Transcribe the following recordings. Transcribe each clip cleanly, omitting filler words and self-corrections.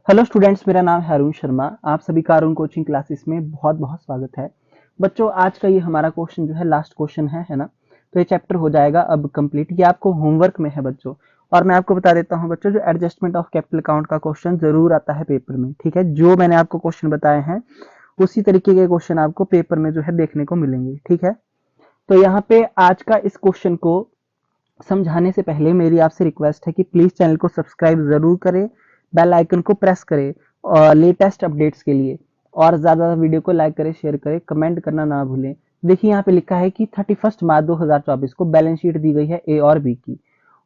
Hello students, मेरा नाम है अरुण शर्मा। आप सभी का अरुण कोचिंग क्लासेस में बहुत बहुत स्वागत है। बच्चों, आज का ये हमारा क्वेश्चन जो है लास्ट क्वेश्चन है ना। तो ये चैप्टर हो जाएगा अब कंप्लीट। ये आपको होमवर्क में है बच्चों। और मैं आपको बता देता हूँ बच्चों, जो एडजस्टमेंट ऑफ कैपिटल अकाउंट का क्वेश्चन जरूर आता है पेपर में। ठीक है, जो मैंने आपको क्वेश्चन बताए हैं उसी तरीके के क्वेश्चन आपको पेपर में जो है देखने को मिलेंगे। ठीक है, तो यहाँ पे आज का इस क्वेश्चन को समझाने से पहले मेरी आपसे रिक्वेस्ट है कि प्लीज चैनल को सब्सक्राइब जरूर करें, बेल आइकन को प्रेस करें और लेटेस्ट अपडेट्स के लिए, और ज्यादा वीडियो को लाइक करें, शेयर करें, कमेंट करना ना भूलें। देखिए यहाँ पे लिखा है कि 31 मार्च 2024 को बैलेंस शीट दी गई है ए और बी की।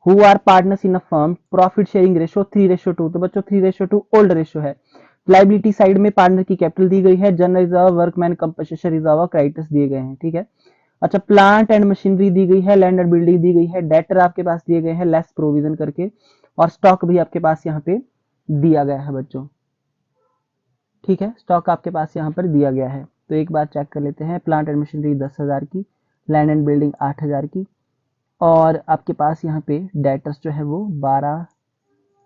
Who are partners in a firm, profit sharing ratio 3:2। तो बच्चों 3:2 ओल्ड रेशो है। लाइबिलिटी साइड में पार्टनर की कैपिटल दी गई है, general reserve, workman compensation reserve और क्रेडिटर्स दिए गए हैं। ठीक है, अच्छा, प्लांट एंड मशीनरी दी गई है, लैंड एंड बिल्डिंग दी गई है, डेटर आपके पास दिए गए हैं लेस प्रोविजन करके, और स्टॉक भी आपके पास यहाँ पे दिया गया है बच्चों। ठीक है, स्टॉक आपके पास यहाँ पर दिया गया है। तो एक बार चेक कर लेते हैं। प्लांट एंड मशीनरी 10,000 की, लैंड एंड बिल्डिंग 8,000 की, और आपके पास यहाँ पे डेटर्स जो है वो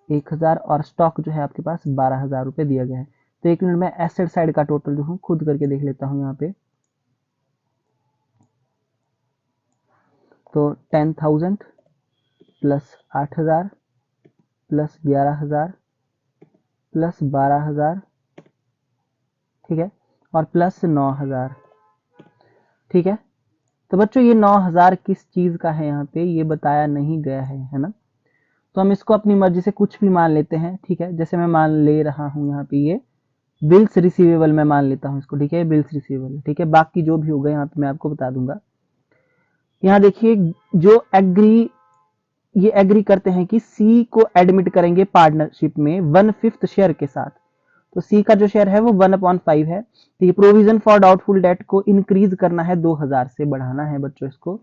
1,000 और स्टॉक जो है आपके पास 12,000 रुपए दिया गया है। तो एक मिनट में एसेट साइड का टोटल जो हूँ खुद करके देख लेता हूँ यहाँ पे। तो 10,000 प्लस 8,000 प्लस 11,000 प्लस 12,000, ठीक है, और प्लस 9,000। ठीक है, तो बच्चों ये 9,000 किस चीज का है यहाँ पे ये बताया नहीं गया है ना। तो हम इसको अपनी मर्जी से कुछ भी मान लेते हैं। ठीक है, जैसे मैं मान ले रहा हूँ यहाँ पे ये बिल्स रिसीवेबल मैं मान लेता हूँ इसको। ठीक है, बिल्स रिसीवेबल। ठीक है, बाकी जो भी होगा यहाँ पे मैं आपको बता दूंगा। यहाँ देखिए, जो ये एग्री करते हैं कि सी को एडमिट करेंगे पार्टनरशिप में 1/5 शेयर के साथ। तो सी का जो शेयर है वो 1/5 है। ठीक है, प्रोविजन फॉर डाउटफुल डेट को इंक्रीज करना है, 2,000 से बढ़ाना है बच्चों इसको।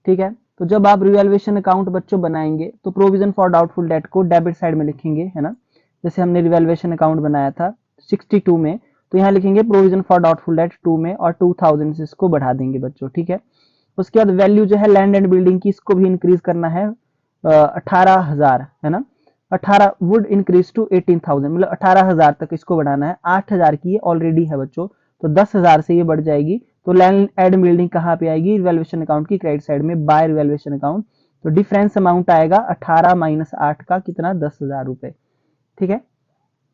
ठीक है, तो जब आप रिवैल्यूएशन अकाउंट बच्चों बनाएंगे तो प्रोविजन फॉर डाउटफुल डेट को डेबिट साइड में लिखेंगे, है ना। जैसे हमने रिवैल्यूएशन अकाउंट बनाया था 62 में, तो यहाँ लिखेंगे प्रोविजन फॉर डाउटफुल डेट 2 में, और 2,000 से इसको बढ़ा देंगे बच्चों। ठीक है, उसके बाद वैल्यू जो है लैंड एंड बिल्डिंग की, इसको भी इंक्रीज करना है 18,000, है ना। 18 वुड इंक्रीज टू 18,000, मतलब 18,000 तक इसको बढ़ाना है। 8,000 की ये ऑलरेडी है बच्चों, तो 10,000 से ये बढ़ जाएगी। तो लैंड एंड बिल्डिंग कहाँ पे आएगी? रिवैल्यूएशन अकाउंट की क्रेडिट साइड में, बाय रिवैल्यूएशन अकाउंट। तो डिफरेंस अमाउंट आएगा 18 माइनस 8 का कितना? 10,000 रुपए। ठीक है,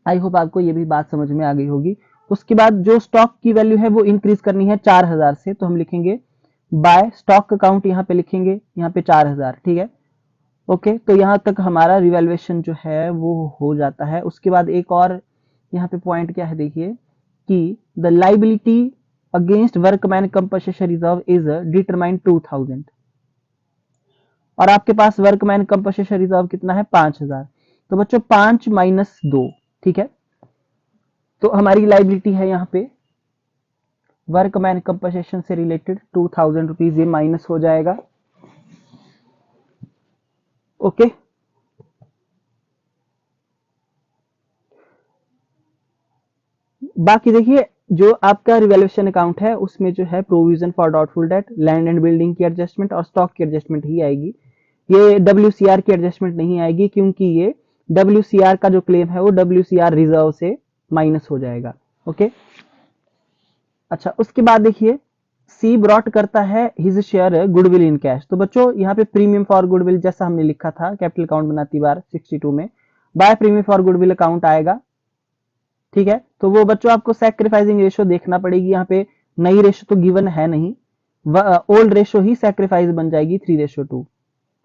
आई होप आपको ये भी बात समझ में आ गई होगी। उसके बाद जो स्टॉक की वैल्यू है वो इंक्रीज करनी है 4,000 से, तो हम लिखेंगे बाय स्टॉक अकाउंट, यहाँ पे लिखेंगे यहाँ पे 4,000। ठीक है, ओके, तो यहाँ तक हमारा रिवैल्यूएशन जो है वो हो जाता है। उसके बाद एक और यहाँ पे पॉइंट क्या है, देखिए कि the liability against workman compensation reserve is determined 2,000, और आपके पास वर्कमैन कंपनसेशन रिजर्व कितना है? 5,000। तो बच्चों 5 माइनस 2, ठीक है, तो हमारी लाइबिलिटी है यहाँ पे वर्कमैन कंपनसेशन से रिलेटेड 2,000 रुपीज, ये माइनस हो जाएगा। ओके, बाकी देखिए, जो आपका रिवैल्यूएशन अकाउंट है उसमें जो है provision for doubtful debt, land and building की एडजस्टमेंट और स्टॉक की एडजस्टमेंट ही आएगी। ये WCR की एडजस्टमेंट नहीं आएगी, क्योंकि ये WCR का जो क्लेम है वो WCR रिजर्व से माइनस हो जाएगा। ओके, अच्छा, उसके बाद देखिए सी ब्रॉट करता है his share goodwill in cash. तो बच्चों यहाँ पे प्रीमियम फॉर गुडविल जैसा हमने लिखा था कैपिटल अकाउंट बनाती बार 62 में, by premium for goodwill account आएगा। ठीक है, तो वो बच्चों आपको सैक्रिफाइसिंग रेशो देखना पड़ेगी। यहाँ पे नई रेशो तो गिवन है नहीं, ओल्ड रेशो ही सैक्रिफाइस बन जाएगी 3:2।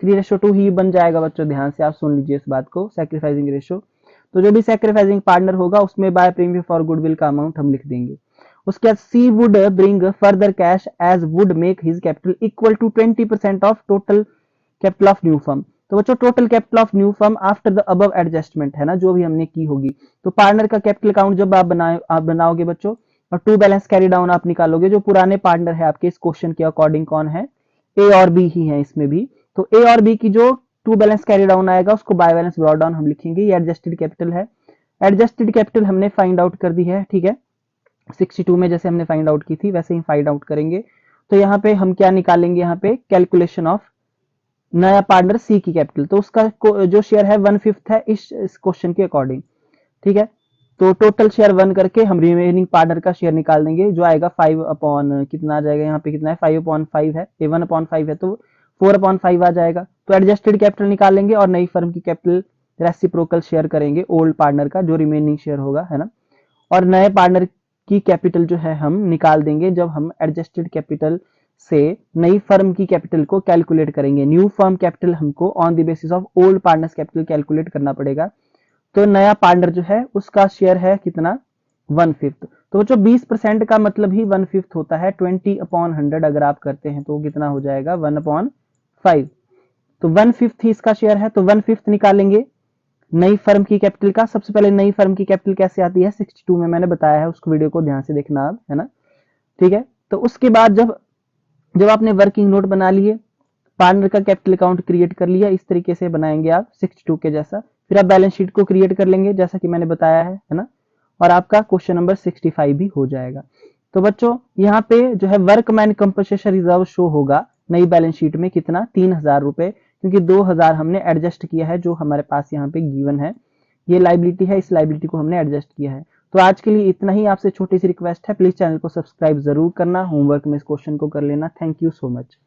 3:2 ही बन जाएगा बच्चों, ध्यान से आप सुन लीजिए इस बात को, सैक्रिफाइसिंग रेशो। तो जो भी सैक्रिफाइसिंग पार्टनर होगा उसमें बाय प्रीमियम फॉर गुडविल का अमाउंट हम लिख देंगे। उसके बाद C would bring further cash as would make his capital equal to 20% of total capital of new firm. तो बच्चों total capital of new firm after the above adjustment है ना, जो भी हमने की होगी। तो पार्टनर का कैपिटल अकाउंट जब आप बनाओगे बच्चों, और टू बैलेंस कैरी डाउन आप निकालोगे, जो पुराने पार्टनर है आपके इस क्वेश्चन के अकॉर्डिंग कौन है? ए और बी ही है इसमें भी। तो ए और बी की जो टू बैलेंस कैरी डाउन आएगा उसको बाय बैलेंस ब्रॉट डाउन हम लिखेंगे। ये एडजस्टेड कैपिटल है। एडजस्टेड कैपिटल हमने फाइंड आउट कर दी है। ठीक है, 62 में जैसे हमने फाइंड आउट की थी वैसे ही फाइंड आउट करेंगे। तो यहाँ पे हम क्या निकालेंगे? यहाँ पे कैलकुलेशन ऑफ नया पार्टनर सी की कैपिटल, तो उसका जो शेयर है 1/5 है इस क्वेश्चन के अकॉर्डिंग। ठीक है, तो टोटल शेयर 1 करके हम रिमेनिंग पार्टनर का शेयर निकाल देंगे, जो आएगा 5 अपॉन कितना आ जाएगा, यहाँ पे कितना है 5/5 है, ये 1/5 है तो 4/5 आ जाएगा। तो एडजस्टेड कैपिटल निकाल लेंगे और नई फर्म की कैपिटल रेसिप्रोकल शेयर करेंगे ओल्ड पार्टनर का, जो रिमेनिंग शेयर होगा, है ना। और नए पार्टनर की कैपिटल जो है हम निकाल देंगे जब हम एडजस्टेड कैपिटल से नई फर्म की कैपिटल को कैलकुलेट करेंगे। न्यू फर्म कैपिटल हमको on the basis of old partners capital calculate करना पड़ेगा। तो नया पार्टनर जो है उसका शेयर है कितना, 1/5। तो जो 20% का मतलब ही 1/5 होता है। 20/100 अगर आप करते हैं तो कितना हो जाएगा 1/5। तो 1/5 ही इसका शेयर है, तो 1/5 निकालेंगे नई फर्म की कैपिटल का। सबसे पहले नई फर्म की कैपिटल कैसे आती है, 62 में मैंने बताया है, उसको वीडियो को ध्यान से देखना आप, है ना। ठीक है, तो उसके बाद जब जब आपने वर्किंग नोट बना लिए, पार्टनर का कैपिटल अकाउंट क्रिएट कर लिया, इस तरीके से बनाएंगे आप 62 के जैसा, फिर आप बैलेंस शीट को क्रिएट कर लेंगे जैसा कि मैंने बताया है ना। और आपका क्वेश्चन नंबर 65 भी हो जाएगा। तो बच्चों यहाँ पे जो है वर्कमैन कंपनसेशन रिजर्व शो होगा नई बैलेंस शीट में कितना, 3000 रुपए, क्योंकि 2000 हमने एडजस्ट किया है जो हमारे पास यहाँ पे गिवन है। ये लाइबिलिटी है, इस लाइबिलिटी को हमने एडजस्ट किया है। तो आज के लिए इतना ही, आपसे छोटी सी रिक्वेस्ट है, प्लीज चैनल को सब्सक्राइब जरूर करना, होमवर्क में इस क्वेश्चन को कर लेना। Thank you so much.